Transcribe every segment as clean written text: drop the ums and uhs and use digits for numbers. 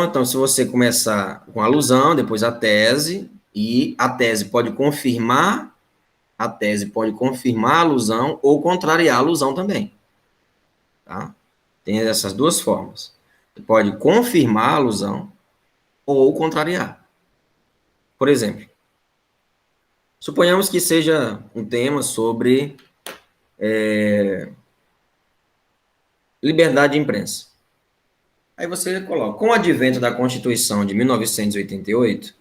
Então, se você começar com a alusão, depois a tese, e a tese pode confirmar a alusão ou contrariar a alusão também. Tá? Tem essas duas formas. Você pode confirmar a alusão ou contrariar. Por exemplo, suponhamos que seja um tema sobre liberdade de imprensa. Aí você coloca, com o advento da Constituição de 1988,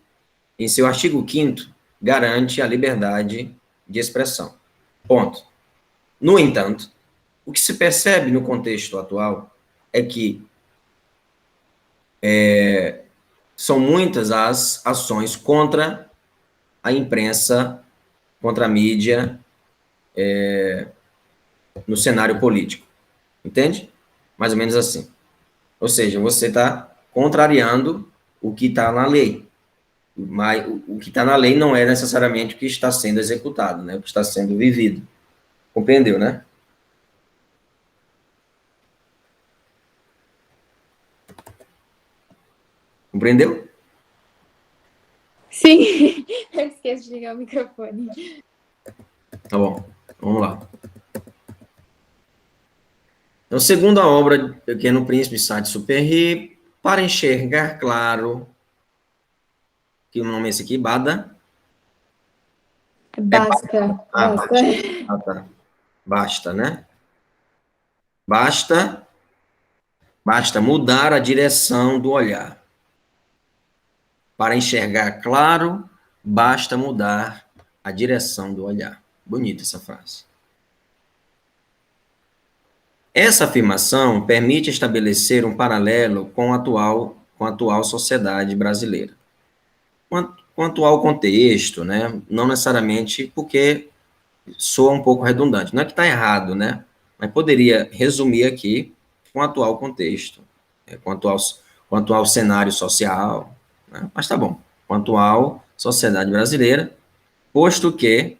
em seu artigo 5º, garante a liberdade de expressão. Ponto. No entanto, o que se percebe no contexto atual é que são muitas as ações contra a imprensa, contra a mídia, no cenário político. Entende? Mais ou menos assim. Ou seja, você está contrariando o que está na lei. Mas o que está na lei não é necessariamente o que está sendo executado, né? O que está sendo vivido. Compreendeu, né? Compreendeu? Sim, eu esqueço de ligar o microfone. Tá bom, vamos lá. Então, segundo a obra Pequeno Príncipe, Saint-Exupéry, para enxergar claro, que o nome é esse aqui, Bada? Basta, basta. Tá. Basta, né? Basta mudar a direção do olhar. Para enxergar claro, basta mudar a direção do olhar. Bonita essa frase. Essa afirmação permite estabelecer um paralelo com a atual sociedade brasileira. Quanto ao contexto, né? Não necessariamente porque soa um pouco redundante. Não é que está errado, né? Mas poderia resumir aqui com o atual contexto, quanto ao cenário social, né? Mas tá bom. Quanto à sociedade brasileira, posto que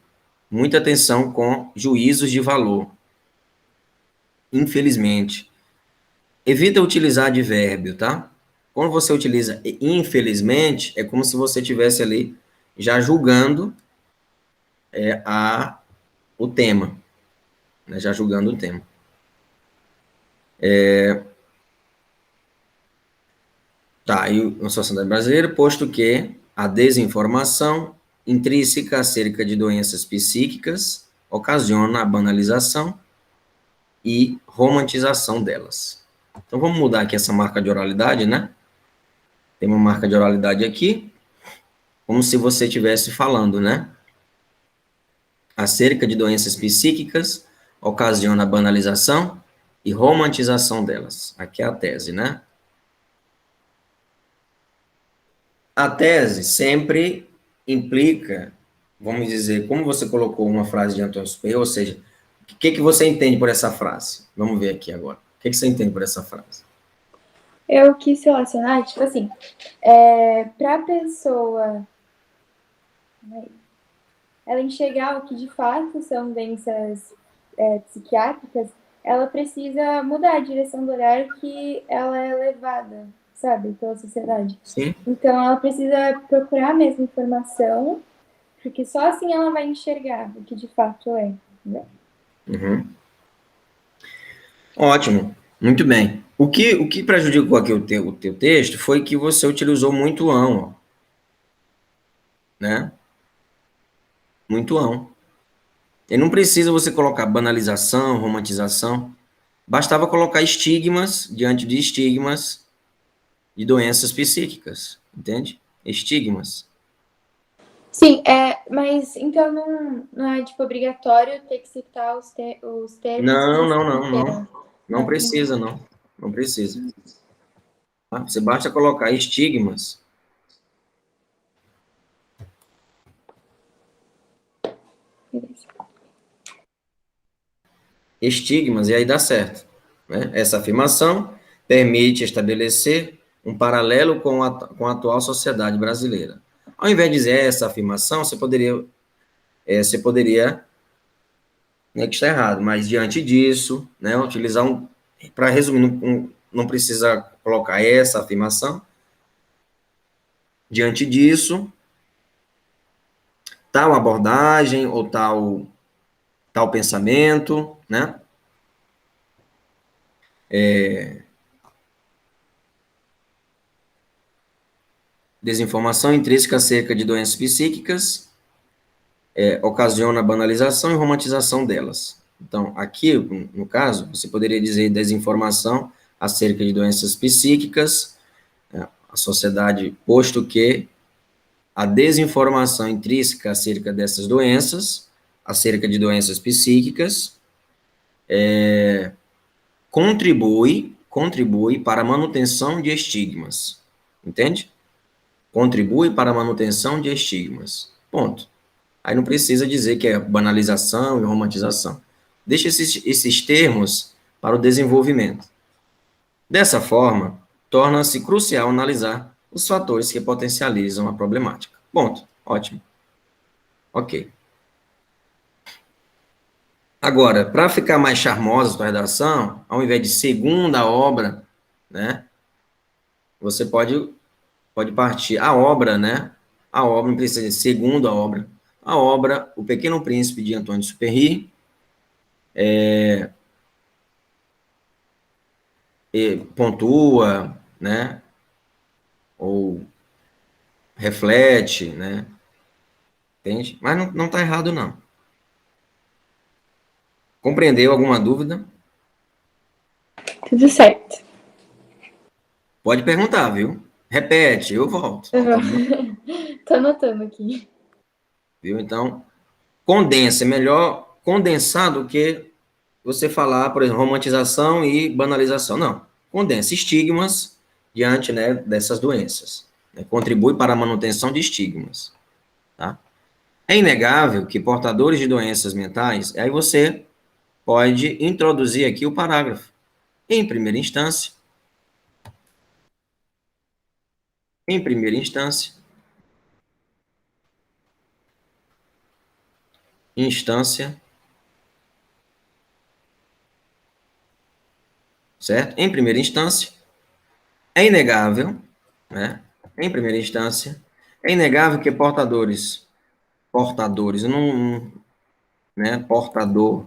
muita atenção com juízos de valor. Infelizmente. Evita utilizar advérbio, tá? Quando você utiliza infelizmente, é como se você estivesse ali já julgando o tema, né? Já julgando o tema. Tá, e na sociedade brasileira, posto que a desinformação intrínseca acerca de doenças psíquicas ocasiona a banalização e romantização delas. Então, vamos mudar aqui essa marca de oralidade, né? Tem uma marca de oralidade aqui, como se você estivesse falando, né? Acerca de doenças psíquicas ocasiona a banalização e romantização delas. Aqui é a tese, né? A tese sempre implica, vamos dizer, como você colocou uma frase de Antônio Superior, ou seja, o que você entende por essa frase? Vamos ver aqui agora. O que você entende por essa frase? Eu quis relacionar, tipo assim, para a pessoa, né, ela enxergar o que de fato são doenças psiquiátricas, ela precisa mudar a direção do olhar que ela é levada, sabe, pela sociedade. Sim. Então, ela precisa procurar a mesma informação, porque só assim ela vai enxergar o que de fato é. Né? Uhum. Ótimo, muito bem. O que prejudicou aqui o teu texto foi que você utilizou muito ão, ó, né? Muito ão. E não precisa você colocar banalização, romantização. Bastava colocar estigmas diante de estigmas de doenças psíquicas, entende? Estigmas. Sim, mas então não é tipo obrigatório ter que citar os termos que Não precisa, não. Não precisa. Tá? Você basta colocar estigmas. Beleza. Estigmas, e aí dá certo. Né? Essa afirmação permite estabelecer um paralelo com a atual sociedade brasileira. Ao invés de dizer essa afirmação, você poderia, não é que está errado, mas diante disso, né, utilizar para resumir não precisa colocar essa afirmação. Diante disso, tal abordagem ou tal pensamento, né? Desinformação intrínseca acerca de doenças psíquicas ocasiona banalização e romantização delas. Então, aqui, no caso, você poderia dizer desinformação acerca de doenças psíquicas, a sociedade, posto que a desinformação intrínseca acerca dessas doenças, acerca de doenças psíquicas, contribui para a manutenção de estigmas. Entende? Contribui para a manutenção de estigmas. Ponto. Aí não precisa dizer que é banalização e romantização. Deixa esses termos para o desenvolvimento. Dessa forma, torna-se crucial analisar os fatores que potencializam a problemática. Ponto. Ótimo. Ok. Agora, para ficar mais charmosa a sua redação, ao invés de segunda obra, né, você pode partir a obra, né? A obra não precisa de segunda obra. A obra O Pequeno Príncipe de Antoine de Supéry, pontua, né? Ou reflete, né? Entende? Mas não está errado, não. Compreendeu alguma dúvida? Tudo certo. Pode perguntar, viu? Repete, eu volto. Tô anotando aqui. Viu? Então, condensa. É melhor condensar do que você falar, por exemplo, romantização e banalização. Não. Condensa estigmas diante, né, dessas doenças. Né? Contribui para a manutenção de estigmas. Tá? É inegável que portadores de doenças mentais, aí você pode introduzir aqui o parágrafo. Em primeira instância, em primeira instância, certo? Em primeira instância, é inegável, né? Em primeira instância, é inegável que portadores, não, né? Portador,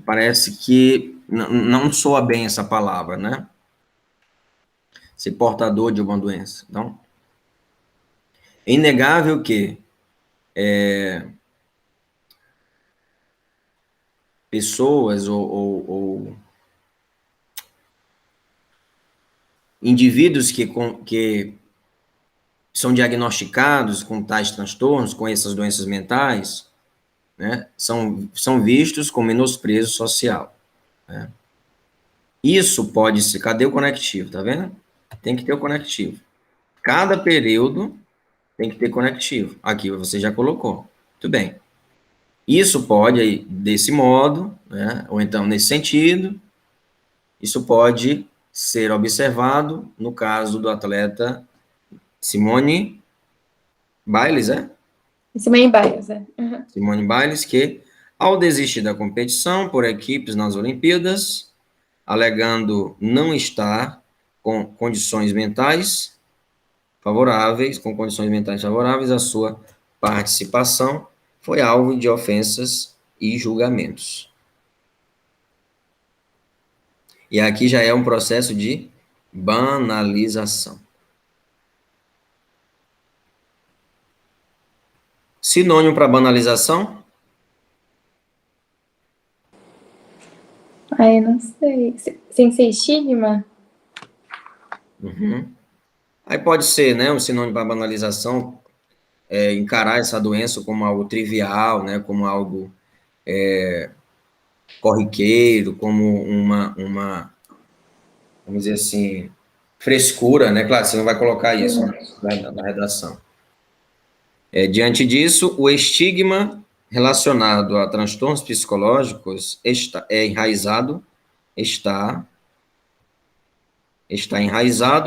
parece que não soa bem essa palavra, né? Ser portador de uma doença. Então, é inegável que pessoas ou indivíduos que são diagnosticados com tais transtornos, com essas doenças mentais, né, são vistos com menosprezo social. Né? Isso pode ser... Cadê o conectivo? Tá vendo? Tem que ter o conectivo. Cada período tem que ter conectivo. Aqui você já colocou. Muito bem. Isso pode, desse modo, né, ou então nesse sentido, isso pode ser observado no caso do atleta Simone Biles, Simone Biles, é. Uhum. Simone Biles, que, ao desistir da competição por equipes nas Olimpíadas, alegando não estar com condições mentais favoráveis, à sua participação, foi alvo de ofensas e julgamentos. E aqui já é um processo de banalização. Sinônimo para banalização? Ai, eu não sei. Sem ser estigma? Uhum. Aí pode ser, né, um sinônimo para banalização, encarar essa doença como algo trivial, né, como algo corriqueiro, como vamos dizer assim, frescura, né? Claro, você não vai colocar isso na redação. Diante disso, o estigma relacionado a transtornos psicológicos está enraizado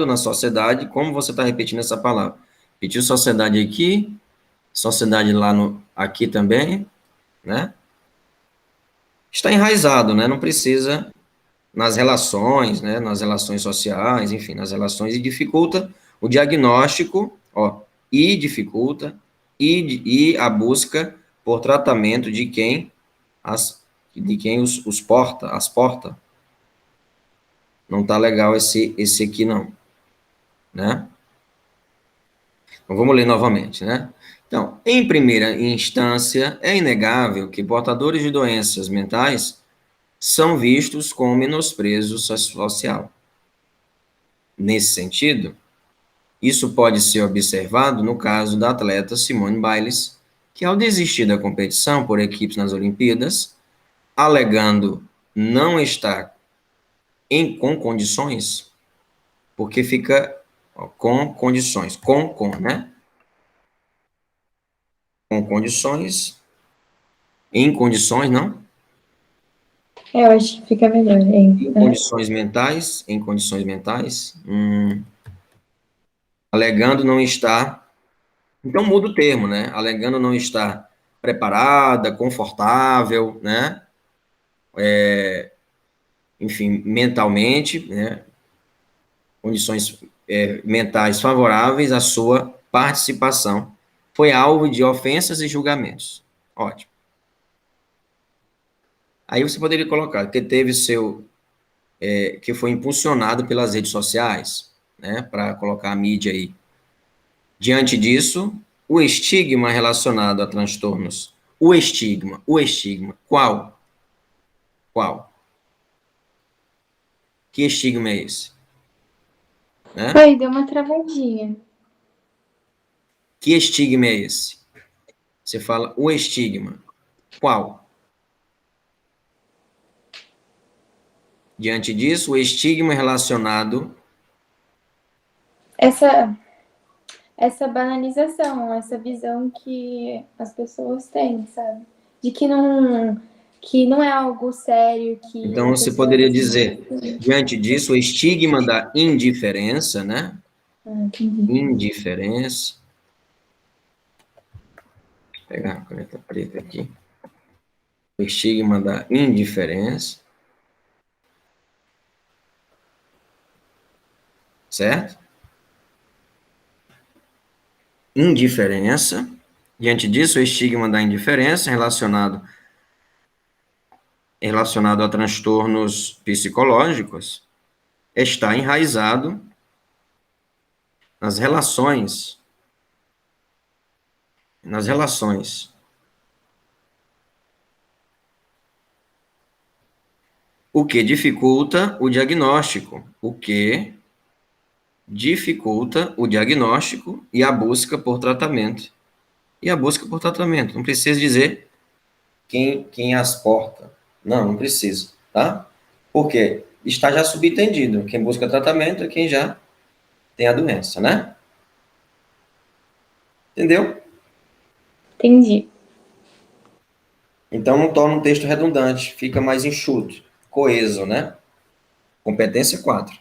na sociedade. Como você está repetindo essa palavra? Repetiu sociedade aqui, sociedade aqui também, né? Está enraizado, né? Não precisa nas relações, né, nas relações sociais, enfim, nas relações, e dificulta o diagnóstico, ó, e dificulta, e a busca por tratamento de quem os porta, as porta. Não tá legal esse aqui não, né? Então, vamos ler novamente, né? Então, em primeira instância, é inegável que portadores de doenças mentais são vistos com menosprezo social. Nesse sentido, isso pode ser observado no caso da atleta Simone Biles, que ao desistir da competição por equipes nas Olimpíadas, alegando não estar com condições, porque fica ó, com condições, né? Com condições, em condições, não? Eu acho que fica melhor, hein? Em condições mentais, alegando não estar, então muda o termo, né? Alegando não estar preparada, confortável, né? Enfim, mentalmente, né? Condições mentais favoráveis à sua participação. Foi alvo de ofensas e julgamentos. Ótimo. Aí você poderia colocar que teve que foi impulsionado pelas redes sociais, né? Para colocar a mídia aí. Diante disso, o estigma relacionado a transtornos. O estigma. Qual? Qual? Que estigma é esse? Né? Oi, deu uma travadinha. Que estigma é esse? Você fala o estigma. Qual? Diante disso, o estigma relacionado. Essa, essa banalização, essa visão que as pessoas têm, sabe? De que não é algo sério, que Então, a você pessoa poderia precisa. dizer, diante disso, o estigma da indiferença, né? Ah, entendi. Indiferença. Vou pegar a caneta preta aqui. O estigma da indiferença. Certo? Indiferença. Diante disso, o estigma da indiferença relacionado a transtornos psicológicos está enraizado nas relações, o que dificulta o diagnóstico, e a busca por tratamento. Não precisa dizer quem as porta. Não precisa, tá? Por quê? Está já subentendido. Quem busca tratamento é quem já tem a doença, né? Entendeu? Entendi. Então não torna um texto redundante, fica mais enxuto, coeso, né? Competência 4.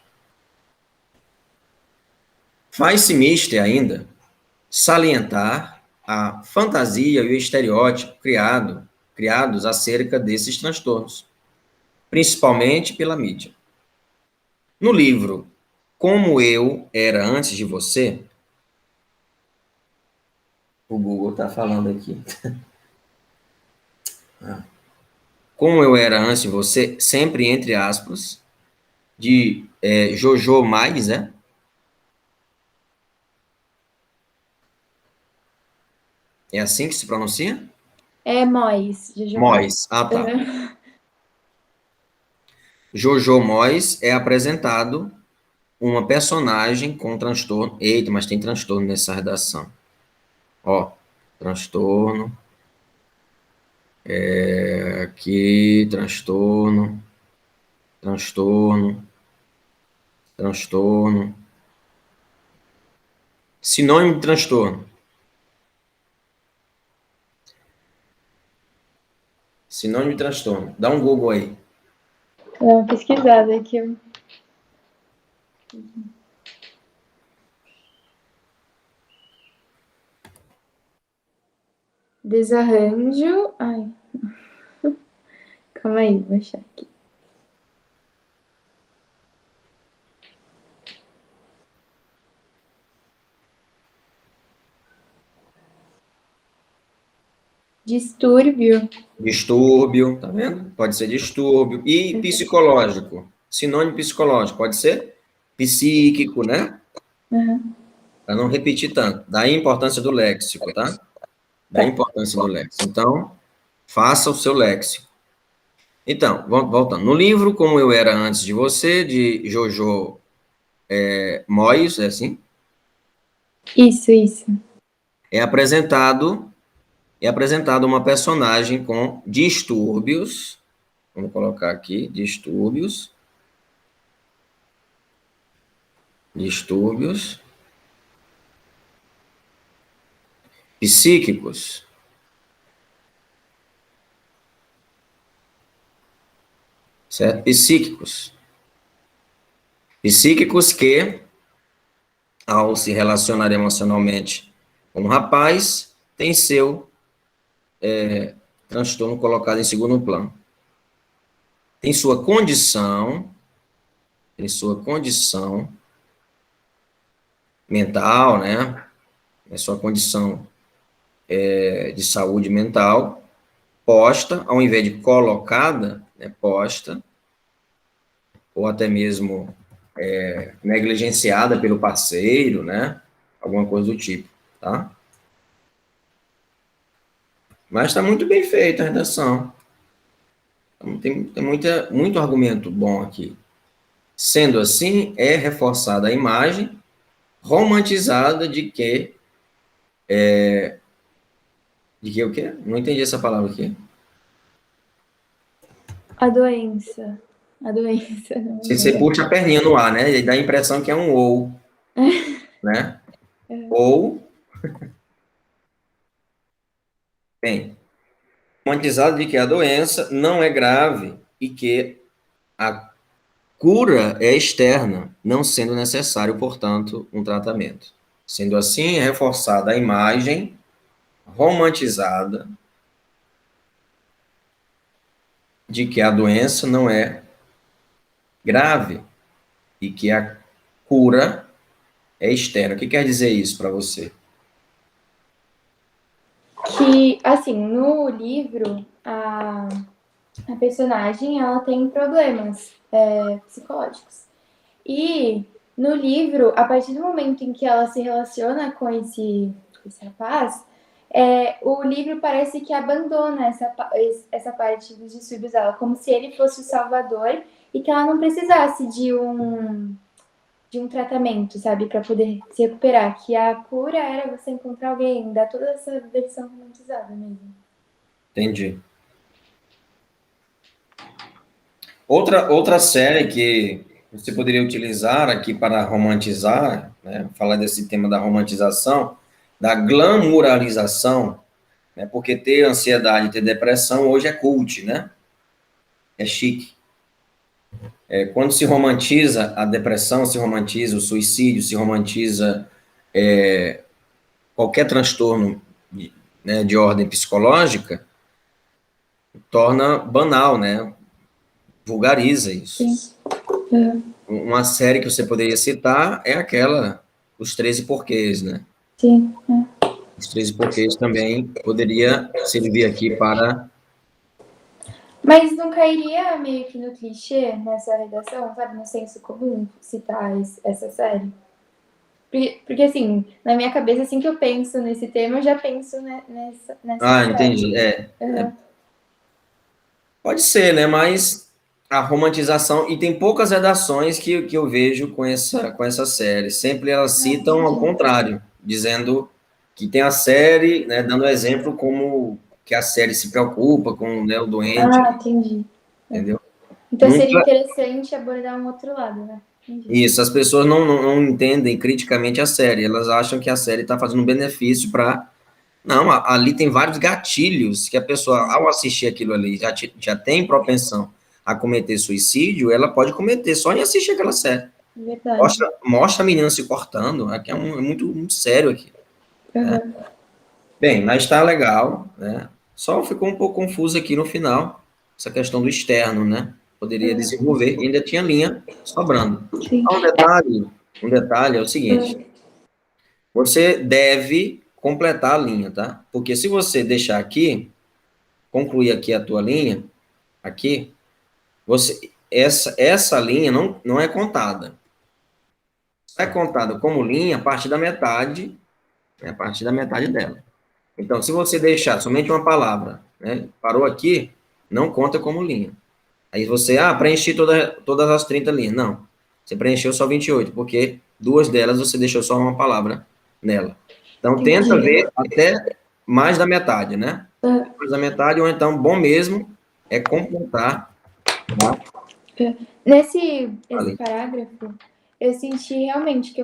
Faz-se mister ainda salientar a fantasia e o estereótipo criados acerca desses transtornos, principalmente pela mídia. No livro Como Eu Era Antes de Você, o Google está falando aqui. Como Eu Era Antes de Você, sempre entre aspas, de Jojo Mais, né? É assim que se pronuncia? É Mois, Jojo Mois. Mois. Ah, tá. Uhum. Jojo Mois é apresentado uma personagem com transtorno. Eita, mas tem transtorno nessa redação. Ó, transtorno. Aqui, transtorno. Transtorno. Transtorno. Sinônimo de transtorno. Sinônimo de transtorno. Dá um Google aí. Dá uma pesquisada aqui. Desarranjo. Ai, calma aí, vou achar aqui. Distúrbio. Distúrbio, tá vendo? Pode ser distúrbio. E psicológico. Sinônimo psicológico, pode ser psíquico, né? Uhum. Para não repetir tanto. Daí a importância do léxico, tá? Daí a importância do léxico. Então, faça o seu léxico. Então, voltando. No livro Como Eu Era Antes de Você, de Jojo Moyes, é assim? Isso. É apresentado, é apresentado uma personagem com distúrbios. Vamos colocar aqui, distúrbios psíquicos, certo? Psíquicos que, ao se relacionar emocionalmente com um rapaz, tem seu transtorno colocado em segundo plano. Tem sua condição mental, né? É sua condição de saúde mental posta, ao invés de colocada, né, posta, ou até mesmo negligenciada pelo parceiro, né? Alguma coisa do tipo, tá? Mas está muito bem feita a redação. Tem muito argumento bom aqui. Sendo assim, é reforçada a imagem romantizada de que o quê? Não entendi essa palavra aqui. A doença. Se você puxa a perninha no ar, né? E dá a impressão que é um ou, né? Ou, bem, romantizado de que a doença não é grave e que a cura é externa, não sendo necessário, portanto, um tratamento. Sendo assim, é reforçada a imagem romantizada de que a doença não é grave e que a cura é externa. O que quer dizer isso para você? Que, assim, no livro, a personagem, ela tem problemas psicológicos. E no livro, a partir do momento em que ela se relaciona com esse rapaz, o livro parece que abandona essa parte dos distúrbios dela, como se ele fosse o salvador e que ela não precisasse de um tratamento, sabe, para poder se recuperar. Que a cura era você encontrar alguém, dar toda essa versão romantizada mesmo. Entendi. Outra série que você poderia utilizar aqui para romantizar, né, falar desse tema da romantização, da glamouralização, né, porque ter ansiedade, ter depressão hoje é cult, né? É chique. Quando se romantiza a depressão, se romantiza o suicídio, se romantiza qualquer transtorno né, de ordem psicológica, torna banal, né? Vulgariza isso. Sim. Uhum. Uma série que você poderia citar é aquela, Os 13 Porquês, né? Sim. Os 13 Porquês também poderia servir aqui para... Mas não cairia meio que no clichê nessa redação, sabe? No senso comum citar essa série? Porque, assim, na minha cabeça, assim que eu penso nesse tema, eu já penso nessa Ah, série. entendi. Uhum. Pode ser, né? Mas a romantização... E tem poucas redações que eu vejo com essa série. Sempre elas citam ao contrário, dizendo que tem a série, né, dando exemplo como que a série se preocupa com, né, o doente, Ah, entendi. entendeu? Então seria Nunca... interessante abordar um outro lado, né? Entendi. Isso, as pessoas não entendem criticamente a série, elas acham que a série está fazendo um benefício para... Não, ali tem vários gatilhos que a pessoa, ao assistir aquilo ali, já tem propensão a cometer suicídio, ela pode cometer só em assistir aquela série. Verdade. Mostra a menina se cortando, aqui é muito sério aqui. Né? Uhum. Bem, mas está legal, né? Só ficou um pouco confuso aqui no final, essa questão do externo, né? Poderia desenvolver, e ainda tinha linha sobrando. Sim. Um detalhe é o seguinte, você deve completar a linha, tá? Porque se você deixar aqui, concluir aqui a tua linha, aqui, essa linha não é contada. É contada como linha a partir da metade, a partir da metade dela. Então, se você deixar somente uma palavra, né, parou aqui, não conta como linha. Aí você, preenchi todas as 30 linhas. Não, você preencheu só 28, porque 2 delas você deixou só uma palavra nela. Então, tenta ver até mais da metade, né? Mais da metade, ou então, bom mesmo, é completar. Tá? Nesse parágrafo, eu senti realmente que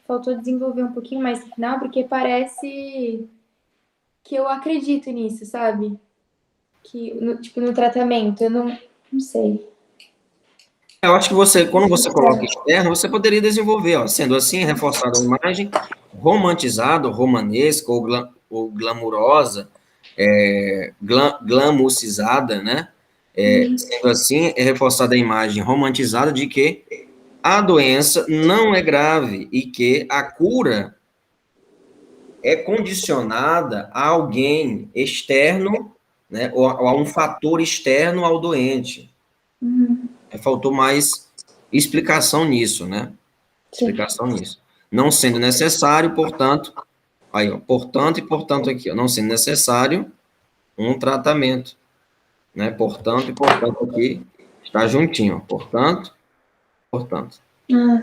faltou desenvolver um pouquinho mais no final, porque parece que eu acredito nisso, sabe? Que, no tratamento, eu não sei. Eu acho que quando você coloca externo, você poderia desenvolver, ó, sendo assim, reforçada a imagem, romantizada, romanesca ou glamurosa, glamucizada, né? Sendo assim, é reforçada a imagem romantizada de que a doença não é grave e que a cura é condicionada a alguém externo, né, ou a um fator externo ao doente. Faltou mais explicação nisso, né? Explicação nisso. Não sendo necessário, portanto, aí, ó, portanto e portanto aqui, ó, não sendo necessário um tratamento, né? Portanto e portanto aqui está juntinho, ó, portanto.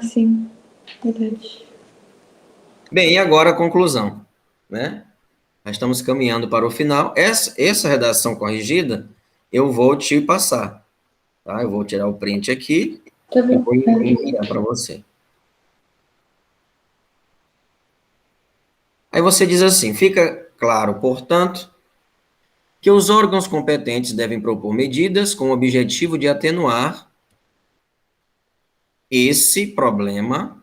Sim, verdade. Bem, e agora a conclusão, né? Já estamos caminhando para o final. Essa redação corrigida eu vou te passar, tá? Eu vou tirar o print aqui e vou enviar para você. Aí você diz assim, fica claro, portanto, que os órgãos competentes devem propor medidas com o objetivo de atenuar esse problema,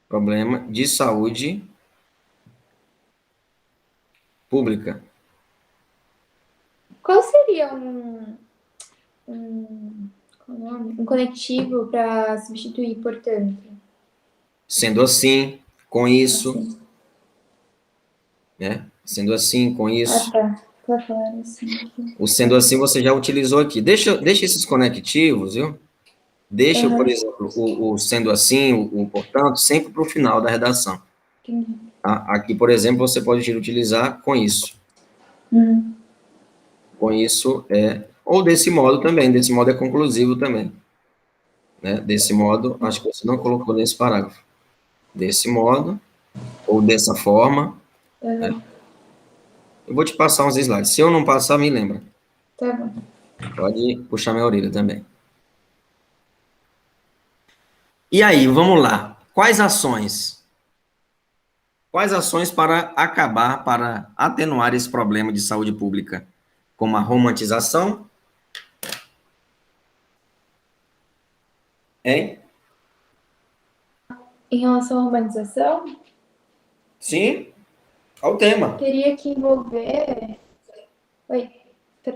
problema de saúde pública. Qual seria um conectivo para substituir, portanto? Sendo assim, com isso, né? Sendo assim, com isso. Tá. Claro, assim. O sendo assim você já utilizou aqui. Deixa esses conectivos, viu? Deixa, por exemplo, o sendo assim, o portanto, sempre para o final da redação. Entendi. Tá? Aqui, por exemplo, você pode utilizar com isso. Com isso, ou desse modo também, desse modo é conclusivo também. Né? Desse modo, acho que você não colocou nesse parágrafo. Desse modo, ou dessa forma. Né? Eu vou te passar uns slides. Se eu não passar, me lembra. Tá bom. Pode puxar minha orelha também. E aí, vamos lá. Quais ações? Quais ações para acabar, para atenuar esse problema de saúde pública? Como a romantização? Hein? Em relação à urbanização? Sim, ao tema. Teria que envolver... Oi,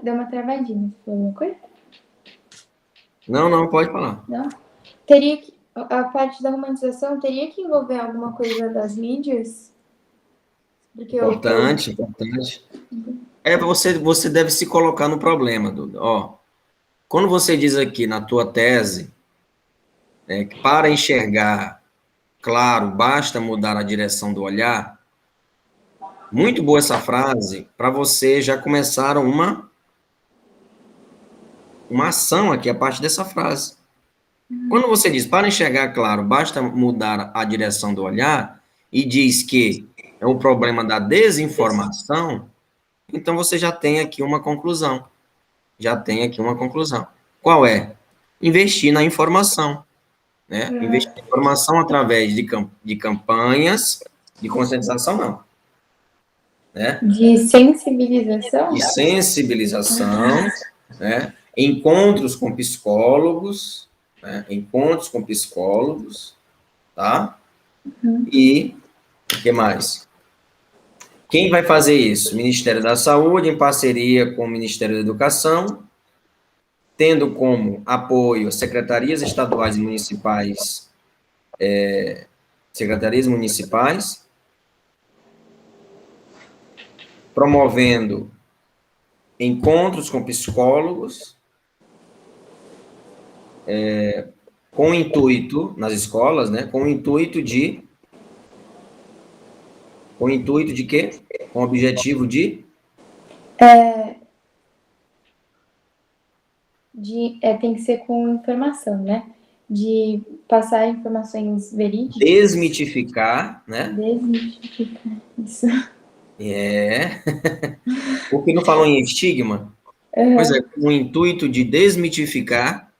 deu uma travadinha. Você falou alguma coisa? Não, pode falar. Não? Teria que... A parte da romantização teria que envolver alguma coisa das mídias? Porque Importante. Você deve se colocar no problema, Duda. Ó, quando você diz aqui na tua tese, que para enxergar claro, basta mudar a direção do olhar, muito boa essa frase, para você já começar uma ação aqui, a partir dessa frase. Quando você diz, para enxergar claro, basta mudar a direção do olhar, e diz que é o problema da desinformação, então você já tem aqui uma conclusão. Qual é? Investir na informação. Né? Investir na informação através de campanhas de conscientização, não. Né? De sensibilização? De sensibilização, né? Encontros com psicólogos, tá? E o que mais? Quem vai fazer isso? Ministério da Saúde, em parceria com o Ministério da Educação, tendo como apoio secretarias estaduais e municipais secretarias municipais, promovendo encontros com psicólogos, com o intuito, nas escolas, né, com o intuito de quê? Com o objetivo de tem que ser com informação, né? De passar informações verídicas. desmitificar, né? Desmitificar isso. Porque não falou em estigma? Pois é, com o intuito de desmitificar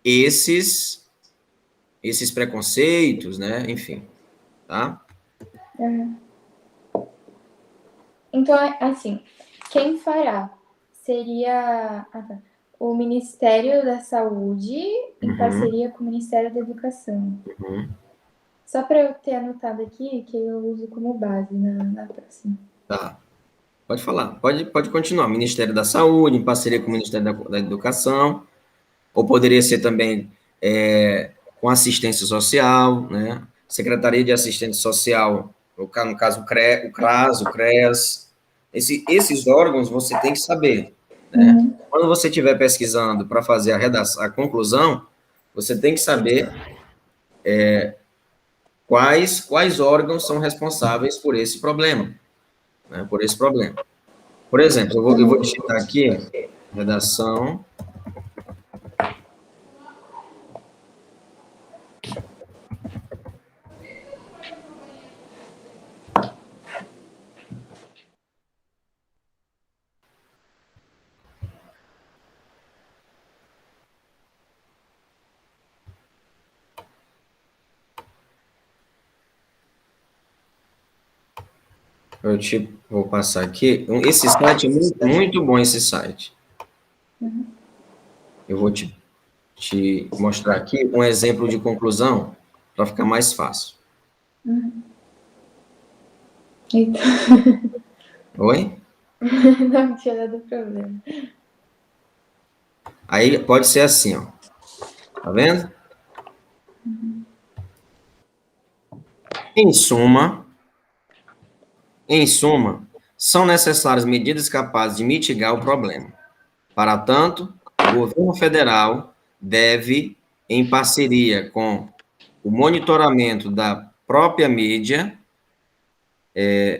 esses preconceitos, né? Enfim, tá? Então, assim, quem fará seria o Ministério da Saúde em parceria com o Ministério da Educação. Só para eu ter anotado aqui, que eu uso como base na próxima. Tá. Pode falar, pode continuar. Ministério da Saúde, em parceria com o Ministério da Educação, ou poderia ser também com assistência social, né? Secretaria de Assistência Social, no caso o CRAS, o CREAS. Esses órgãos você tem que saber, né? Quando você estiver pesquisando para fazer a conclusão, você tem que saber quais órgãos são responsáveis por esse problema, né? Por esse problema. Por exemplo, eu vou digitar aqui, redação. Vou passar aqui. Esse site é muito, muito bom, esse site. Eu vou te mostrar aqui um exemplo de conclusão para ficar mais fácil. Eita. Oi? Não tinha dado problema. Aí pode ser assim, ó. Tá vendo? Em suma, são necessárias medidas capazes de mitigar o problema. Para tanto, o governo federal deve, em parceria com o monitoramento da própria mídia,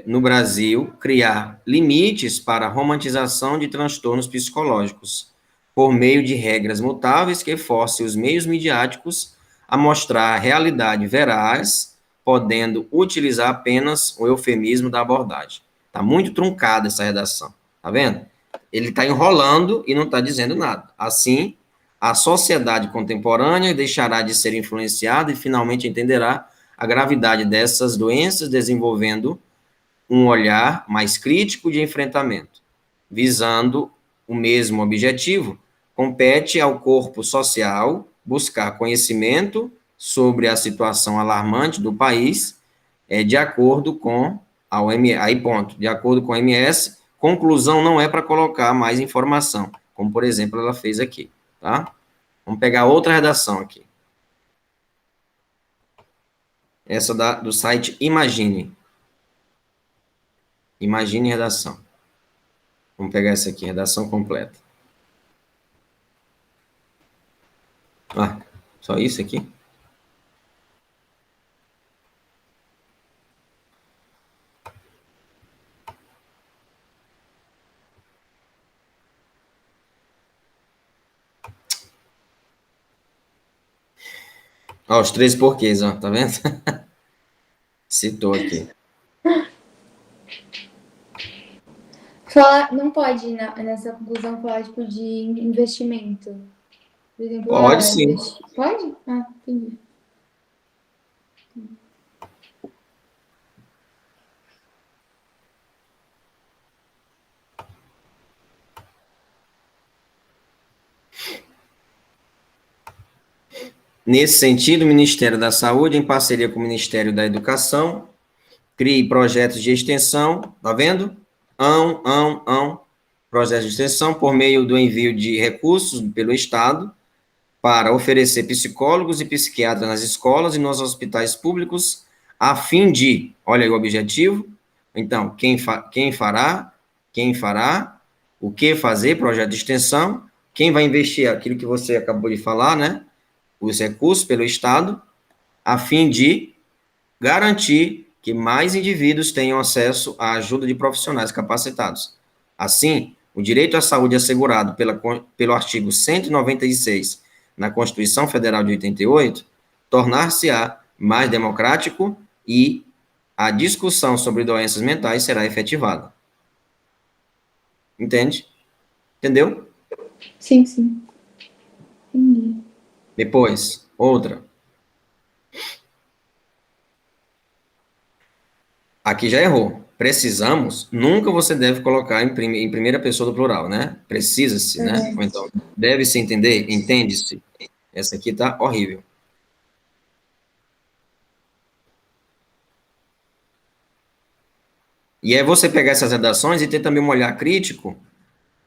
no Brasil, criar limites para a romantização de transtornos psicológicos, por meio de regras mutáveis que forcem os meios midiáticos a mostrar a realidade veraz, podendo utilizar apenas o eufemismo da abordagem. Está muito truncada essa redação, tá vendo? Ele está enrolando e não está dizendo nada. Assim, a sociedade contemporânea deixará de ser influenciada e finalmente entenderá a gravidade dessas doenças, desenvolvendo um olhar mais crítico de enfrentamento. Visando o mesmo objetivo, compete ao corpo social buscar conhecimento sobre a situação alarmante do país, de acordo com a OMS, aí ponto, de acordo com a OMS, conclusão não é para colocar mais informação, como, por exemplo, ela fez aqui, tá? Vamos pegar outra redação aqui. Essa do site Imagine. Imagine redação. Vamos pegar essa aqui, redação completa. Ah, só isso aqui? Ó, os 3 porquês, ó, tá vendo? Citou aqui. Não pode, nessa conclusão, falar tipo, de investimento. Por exemplo, Pode sim. Pode? Ah, entendi. Nesse sentido, o Ministério da Saúde, em parceria com o Ministério da Educação, crie projetos de extensão, tá vendo? projeto de extensão por meio do envio de recursos pelo Estado para oferecer psicólogos e psiquiatras nas escolas e nos hospitais públicos, a fim de, olha aí o objetivo, então, quem fará, o que fazer, projeto de extensão, quem vai investir aquilo que você acabou de falar, né, os recursos pelo Estado, a fim de garantir que mais indivíduos tenham acesso à ajuda de profissionais capacitados. Assim, o direito à saúde assegurado pelo artigo 196 na Constituição Federal de 88 tornar-se-á mais democrático e a discussão sobre doenças mentais será efetivada. Entende? Entendeu? Sim, sim. Entendi. Depois, outra. Aqui já errou. Precisamos, nunca você deve colocar em primeira pessoa do plural, né? Precisa-se, né? Ou então, deve-se entender, entende-se. Essa aqui tá horrível. E é você pegar essas redações e ter também um olhar crítico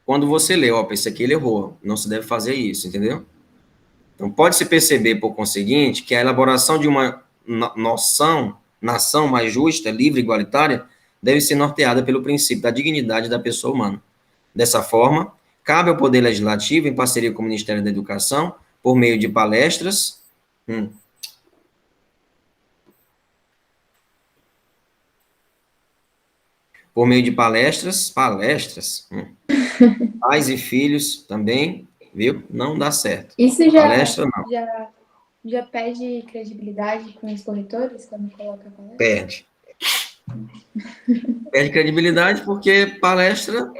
quando você lê, ó, esse aqui ele errou, não se deve fazer isso, entendeu? Então, pode-se perceber, por conseguinte, que a elaboração de uma nação mais justa, livre e igualitária deve ser norteada pelo princípio da dignidade da pessoa humana. Dessa forma, cabe ao Poder Legislativo, em parceria com o Ministério da Educação, por meio de palestras, pais e filhos também, viu? Não dá certo. Isso Palestra não, já perde credibilidade com os corretores quando coloca a palestra? perde. Perde credibilidade porque palestra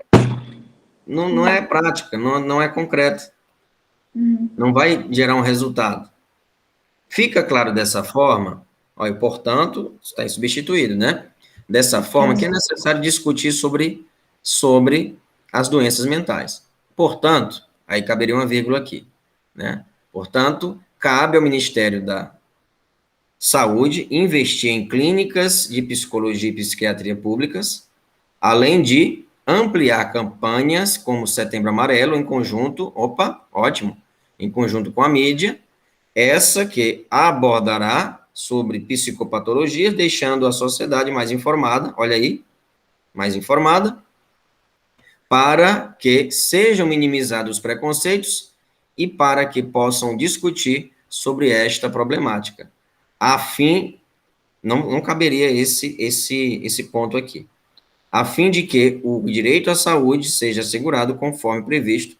não é prática, não é concreta. Não vai gerar um resultado. Fica claro dessa forma, ó, e, portanto, está substituído, né? Dessa forma que é necessário discutir sobre as doenças mentais. Portanto, aí caberia uma vírgula aqui, né? Portanto, cabe ao Ministério da Saúde investir em clínicas de psicologia e psiquiatria públicas, além de ampliar campanhas como Setembro Amarelo em conjunto, ótimo, em conjunto com a mídia, essa que abordará sobre psicopatologias, deixando a sociedade mais informada, olha aí, mais informada, para que sejam minimizados os preconceitos e para que possam discutir sobre esta problemática. A fim, não caberia esse ponto aqui, a fim de que o direito à saúde seja assegurado conforme previsto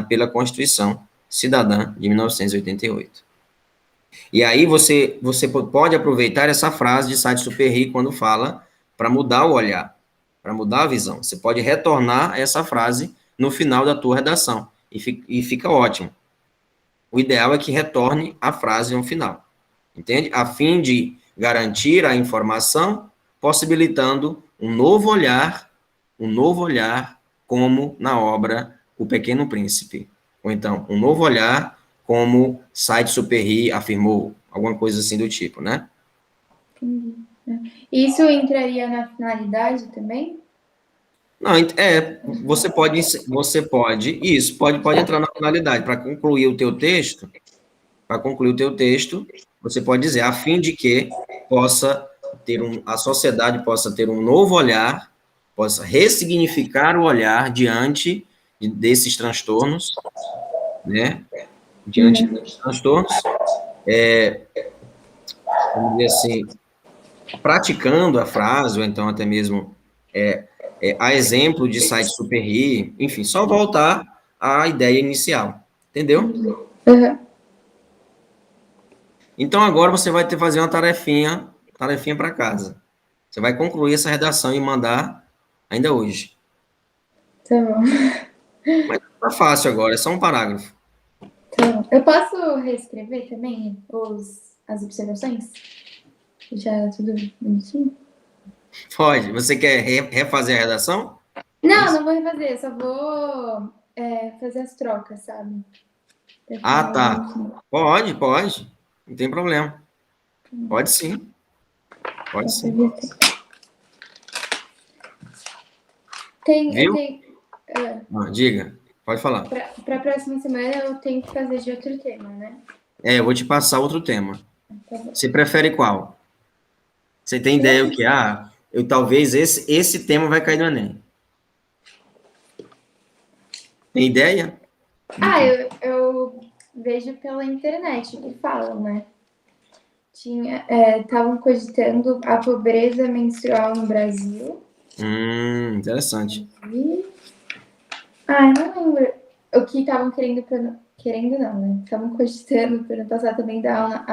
pela Constituição Cidadã de 1988. E aí você pode aproveitar essa frase de Saint-Exupéry quando fala para mudar o olhar, para mudar a visão. Você pode retornar essa frase no final da tua redação e fica ótimo. O ideal é que retorne a frase no final, entende? A fim de garantir a informação, possibilitando um novo olhar, como na obra O Pequeno Príncipe. Ou então, um novo olhar, como Saint-Exupéry afirmou, alguma coisa assim do tipo, né? Entendi. Isso entraria na finalidade também? Não, você pode entrar na finalidade, para concluir o teu texto, você pode dizer, a fim de que a sociedade possa ter um novo olhar, possa ressignificar o olhar diante desses transtornos, né? Diante desses transtornos, vamos dizer assim, praticando a frase, ou então até mesmo a exemplo de Saint-Exupéry, enfim, só voltar à ideia inicial, entendeu? Uhum. Então agora você vai ter que fazer uma tarefinha para casa. Você vai concluir essa redação e mandar ainda hoje. Tá bom. Mas tá fácil agora, é só um parágrafo. Tá bom. Eu posso reescrever também as observações? Já tudo bonitinho? Pode. Você quer refazer a redação? Não vou refazer, eu só vou fazer as trocas, sabe? Ah, tá. Pode. Não tem problema. Pode sim. Pode sim. Tem, Viu? Diga, pode falar. Para a próxima semana eu tenho que fazer de outro tema, né? Eu vou te passar outro tema. Você prefere qual? Você tem ideia o que? Talvez esse tema vai cair no Enem. Tem ideia? Eu vejo pela internet que falam, né? Estavam cogitando a pobreza menstrual no Brasil. Interessante. Não lembro o que estavam querendo não, né? Estavam cogitando para ano passado também da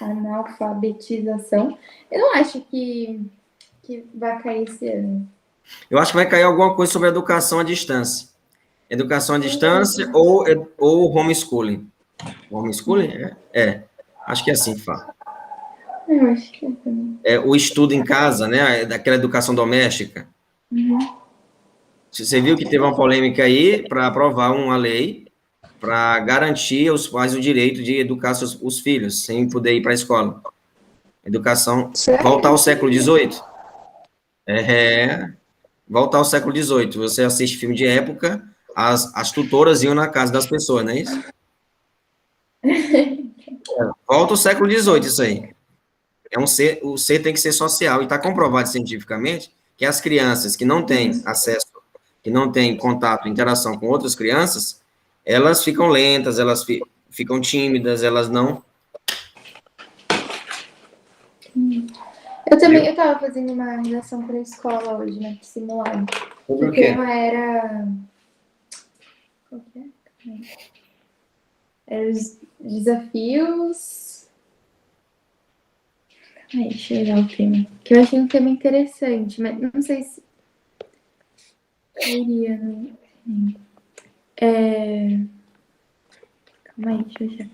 analfabetização. Eu não acho que vai cair esse ano. Eu acho que vai cair alguma coisa sobre educação à distância. Educação à distância ou homeschooling. Homeschooling? Acho que é assim que fala. Eu acho que é também. O estudo em casa, né? Daquela educação doméstica. Você viu que teve uma polêmica aí para aprovar uma lei para garantir aos pais o direito de educar os filhos, sem poder ir para a escola. Educação, voltar ao século XVIII. Voltar ao século XVIII. Você assiste filme de época, as tutoras iam na casa das pessoas, não é isso? Volta ao século XVIII, isso aí. O ser tem que ser social, e está comprovado cientificamente que as crianças que não têm acesso, que não têm contato, interação com outras crianças, elas ficam lentas, elas ficam tímidas, elas não... Eu estava fazendo uma redação para a escola hoje, né, simulado. O tema era... Qual que é? Era os desafios... deixa eu olhar o tema. Que eu achei um tema interessante, mas não sei se... Calma aí, deixa eu achar.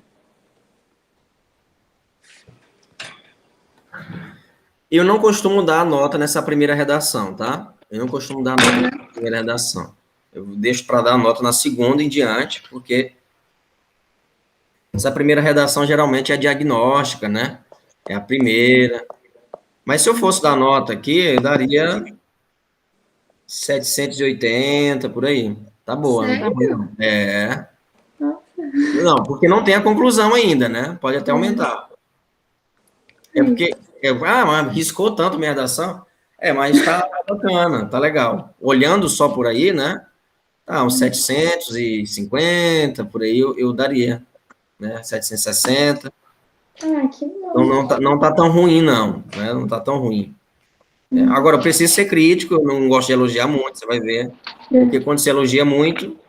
Eu não costumo dar nota nessa primeira redação, tá? Eu não costumo dar nota nessa primeira redação. Eu deixo para dar nota na segunda em diante, porque essa primeira redação geralmente é diagnóstica, né? É a primeira. Mas se eu fosse dar nota aqui, eu daria 780, por aí. Tá boa, não tá ruim, não. Não, porque não tem a conclusão ainda, né? Pode até aumentar. É porque... mas riscou tanto minha redação. Mas tá bacana, tá legal. Olhando só por aí, né? Uns 750, por aí eu daria, né? 760. Que bom. Então não tá tão ruim, não, né? Não tá tão ruim. Agora, eu preciso ser crítico, eu não gosto de elogiar muito, você vai ver. Porque quando se elogia muito,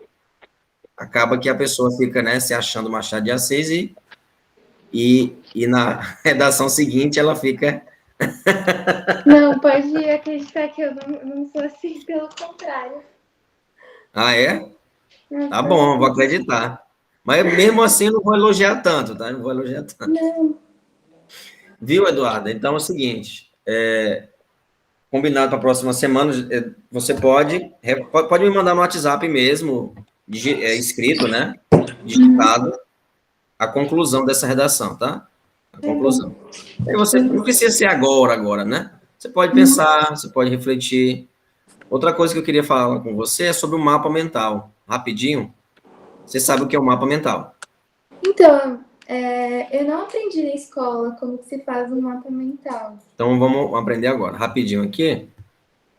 acaba que a pessoa fica, né, se achando Machado de Assis e na redação seguinte ela fica... Não, pode acreditar que eu não sou assim, pelo contrário. É? Tá bom, vou acreditar. Mas mesmo assim, eu não vou elogiar tanto, tá? Não vou elogiar tanto. Não. Viu, Eduardo? Então é o seguinte, combinado para a próxima semana, você pode me mandar no WhatsApp mesmo, escrito, né? Digitado, a conclusão dessa redação, tá? A conclusão. Aí você não precisa ser agora, né? Você pode pensar, você pode refletir. Outra coisa que eu queria falar com você é sobre o mapa mental. Rapidinho. Você sabe o que é o mapa mental? Então, eu não aprendi na escola como que se faz um mapa mental. Então, vamos aprender agora. Rapidinho aqui.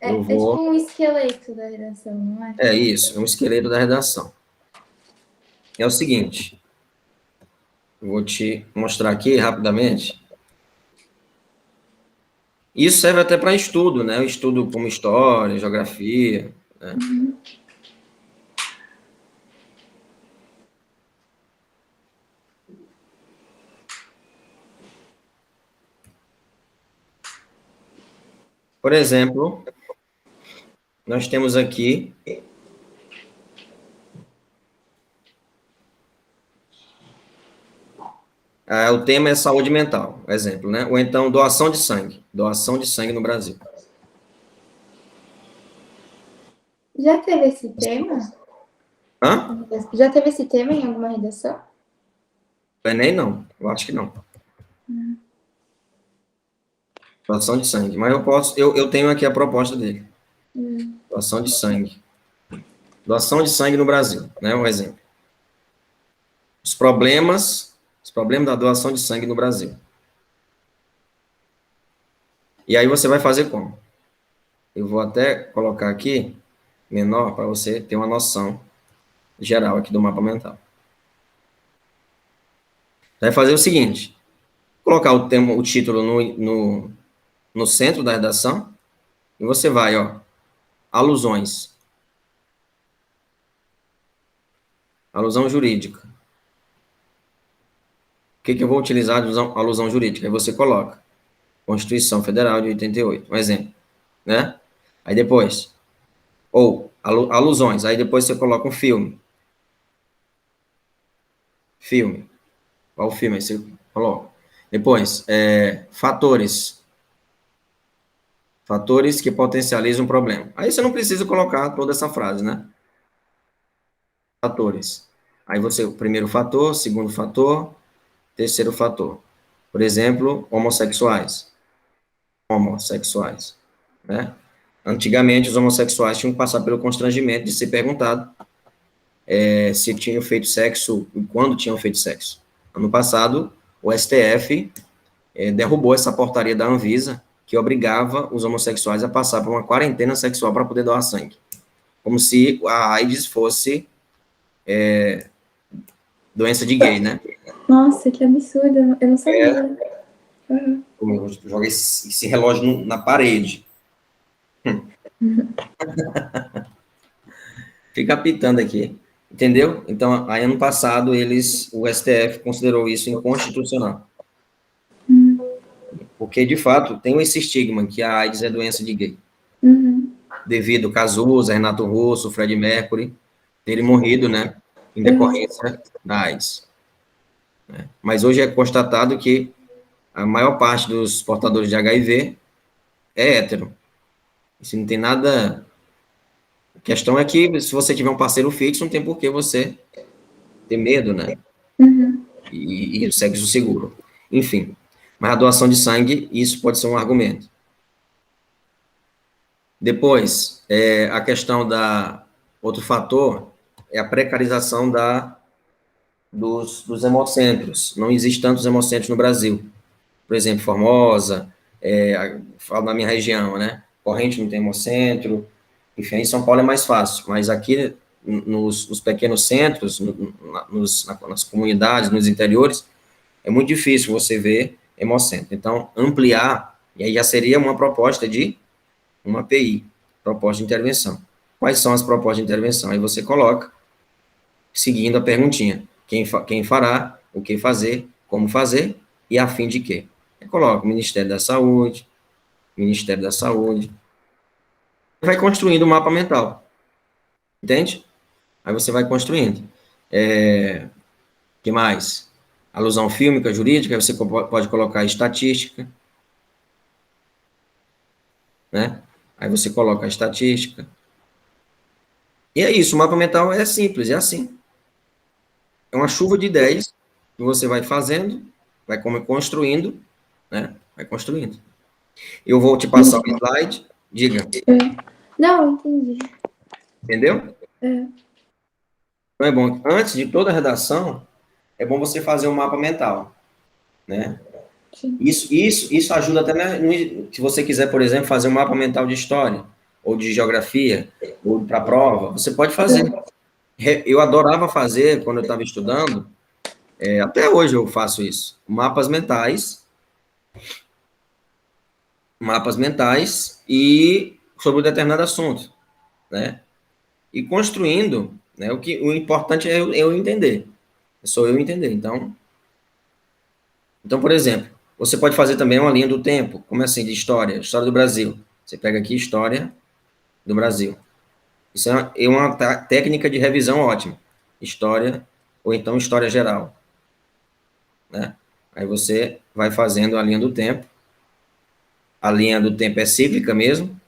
É tipo um esqueleto da redação, não é? É isso, é um esqueleto da redação. É o seguinte. Eu vou te mostrar aqui rapidamente. Isso serve até para estudo, né? O estudo como história, geografia, né? Por exemplo, nós temos aqui o tema é saúde mental, exemplo, né? Ou então doação de sangue no Brasil. Já teve esse tema? Já teve esse tema em alguma redação? Enem não, eu acho que não. Doação de sangue, mas eu tenho aqui a proposta dele. Doação de sangue. Doação de sangue no Brasil, né? Um exemplo. Os problemas da doação de sangue no Brasil. E aí você vai fazer como? Eu vou até colocar aqui menor para você ter uma noção geral aqui do mapa mental. Vai fazer o seguinte: colocar o título no centro da redação e você vai, ó, alusões. Alusão jurídica. O que eu vou utilizar de alusão jurídica? Aí você coloca Constituição Federal de 88, um exemplo, né? Aí depois, ou alusões, aí depois você coloca um filme. Filme. Qual filme aí você coloca? Depois, fatores. Fatores que potencializam um problema. Aí você não precisa colocar toda essa frase, né? Fatores. Aí você, o primeiro fator, segundo fator, terceiro fator. Por exemplo, homossexuais. Homossexuais, né? Antigamente, os homossexuais tinham que passar pelo constrangimento de ser perguntado se tinham feito sexo e quando tinham feito sexo. Ano passado, o STF derrubou essa portaria da Anvisa que obrigava os homossexuais a passar por uma quarentena sexual para poder doar sangue. Como se a AIDS fosse doença de gay, né? Nossa, que absurdo. Eu não sabia. Uhum. Eu joguei esse relógio na parede. Fica apitando aqui. Entendeu? Então, aí ano passado, o STF considerou isso inconstitucional. Porque, de fato, tem esse estigma que a AIDS é doença de gay. Uhum. Devido a Cazuza, Renato Russo, Fred Mercury, terem morrido, né, em decorrência da AIDS. Mas hoje é constatado que a maior parte dos portadores de HIV é hétero. Isso não tem nada... A questão é que, se você tiver um parceiro fixo, não tem por que você ter medo, né? Uhum. E o sexo seguro. Enfim, mas a doação de sangue, isso pode ser um argumento. Depois, a questão da... Outro fator é a precarização dos hemocentros. Não existe tantos hemocentros no Brasil. Por exemplo, Formosa, falo na minha região, né? Corrente não tem hemocentro. Enfim, em São Paulo é mais fácil, mas aqui nos pequenos centros, nas comunidades, nos interiores, é muito difícil você ver hemocentro. Então, ampliar, e aí já seria uma proposta de uma API, proposta de intervenção. Quais são as propostas de intervenção? Aí você coloca, seguindo a perguntinha, quem fará, o que fazer, como fazer e a fim de quê? Aí coloca Ministério da Saúde, Ministério da Saúde. Vai construindo o mapa mental, entende? Aí você vai construindo. Que mais? Alusão fílmica, jurídica, aí você pode colocar estatística, né? Aí você coloca a estatística. E é isso, o mapa mental é simples, é assim. É uma chuva de ideias que você vai fazendo, vai construindo, né? Vai construindo. Eu vou te passar o slide, diga. Não, entendi. Entendeu? É. Então é bom, antes de toda a redação, é bom você fazer um mapa mental, né? Sim. Isso ajuda até, se você quiser, por exemplo, fazer um mapa mental de história, ou de geografia, ou para prova, você pode fazer. Eu adorava fazer, quando eu estava estudando, até hoje eu faço isso, mapas mentais e sobre um determinado assunto, né? E construindo, né? O importante é eu entender, sou eu entender. Então, por exemplo, você pode fazer também uma linha do tempo, como assim, de história do Brasil. Você pega aqui história do Brasil. Isso é uma técnica de revisão ótima. História, ou então história geral, né? Aí você vai fazendo a linha do tempo. A linha do tempo é cíclica mesmo.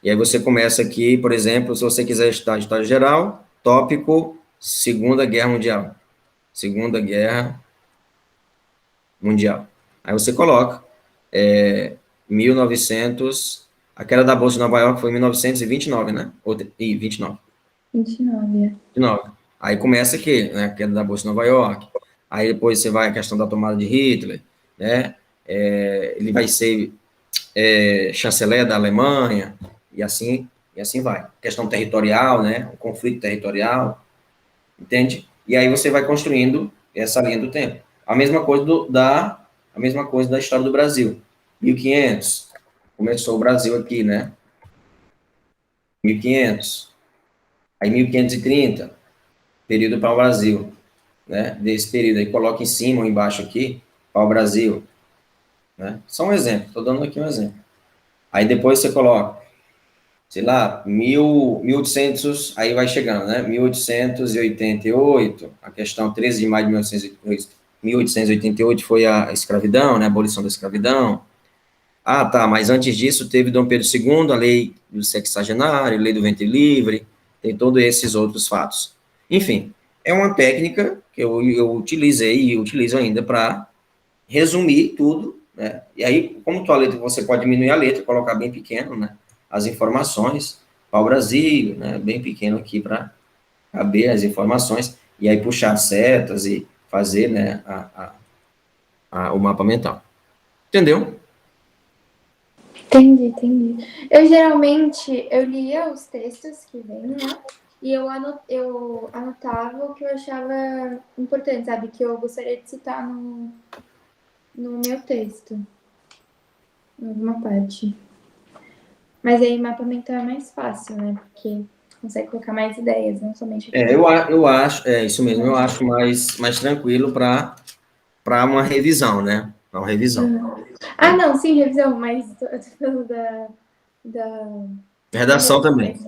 E aí você começa aqui, por exemplo, se você quiser estudar história geral, tópico Segunda Guerra Mundial. Segunda Guerra Mundial. Aí você coloca 1900, aquela da Bolsa de Nova York foi em 1929, né? E 29. 29, é. 29. Aí começa aqui, né, queda da Bolsa de Nova York. Aí depois você vai a questão da tomada de Hitler, né? Ele vai ser chanceler da Alemanha, e assim vai. Questão territorial, né? O conflito territorial, entende? E aí você vai construindo essa linha do tempo. A mesma coisa da história do Brasil. 1500, começou o Brasil aqui, né? 1500, aí 1530, período para o Brasil, né? Desse período aí, coloca em cima ou embaixo aqui, para o Brasil, né? Só um exemplo, estou dando aqui um exemplo. Aí depois você coloca, sei lá, 1800, aí vai chegando, né? 1888, a questão 13 de maio de 1888 foi a escravidão, né? A abolição da escravidão. Ah, tá, mas antes disso teve Dom Pedro II, a lei do sexagenário, lei do ventre livre, tem todos esses outros fatos. Enfim, é uma técnica que eu utilizei e utilizo ainda para resumir tudo, né? E aí, como tua letra, você pode diminuir a letra, colocar bem pequeno, né? As informações para o Brasil, né? Bem pequeno aqui para caber as informações, e aí puxar setas e fazer, né, o mapa mental. Entendeu? Entendi, entendi. Eu geralmente, eu lia os textos que vêm, né? E eu anotava o que eu achava importante, sabe? Que eu gostaria de citar no meu texto, em alguma parte. Mas aí mapa mental é mais fácil, né? Porque consegue colocar mais ideias, não somente aquilo. Eu acho, é isso mesmo, eu acho mais tranquilo para uma revisão, né? Para uma revisão. Ah, não, sim, revisão, mas eu tô falando da Redação também.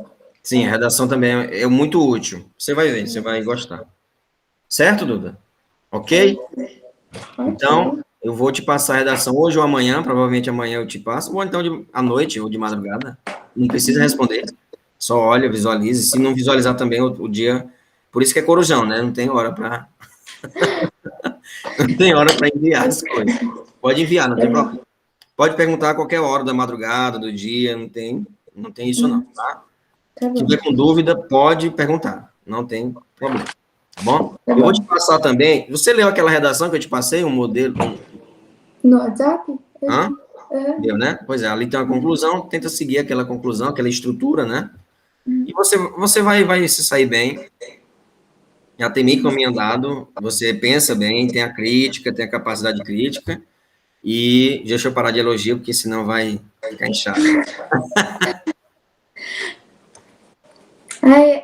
Sim, a redação também é muito útil. Você vai ver, você vai gostar. Certo, Duda? Ok? Então, eu vou te passar a redação hoje ou amanhã, provavelmente amanhã eu te passo, ou então à noite ou de madrugada. Não precisa responder. Só olha, visualize. Se não visualizar também o dia. Por isso que é corujão, né? Não tem hora para não tem hora para enviar as coisas. Pode enviar, não tem problema. Pode perguntar a qualquer hora da madrugada, do dia, não tem isso não, tá? Tá Se bom. tiver com dúvida, pode perguntar, não tem problema, tá bom? Tá Eu vou bom. te passar também, você leu aquela redação que eu te passei, um modelo, No WhatsApp? hã? É. Deu, né? Pois é, ali tem uma conclusão, tenta seguir aquela conclusão, aquela estrutura, né? E você vai se sair bem, já tem meio caminho andado, você pensa bem, tem a crítica, tem a capacidade crítica, e deixa eu parar de elogio, porque senão vai ficar inchado. Ai,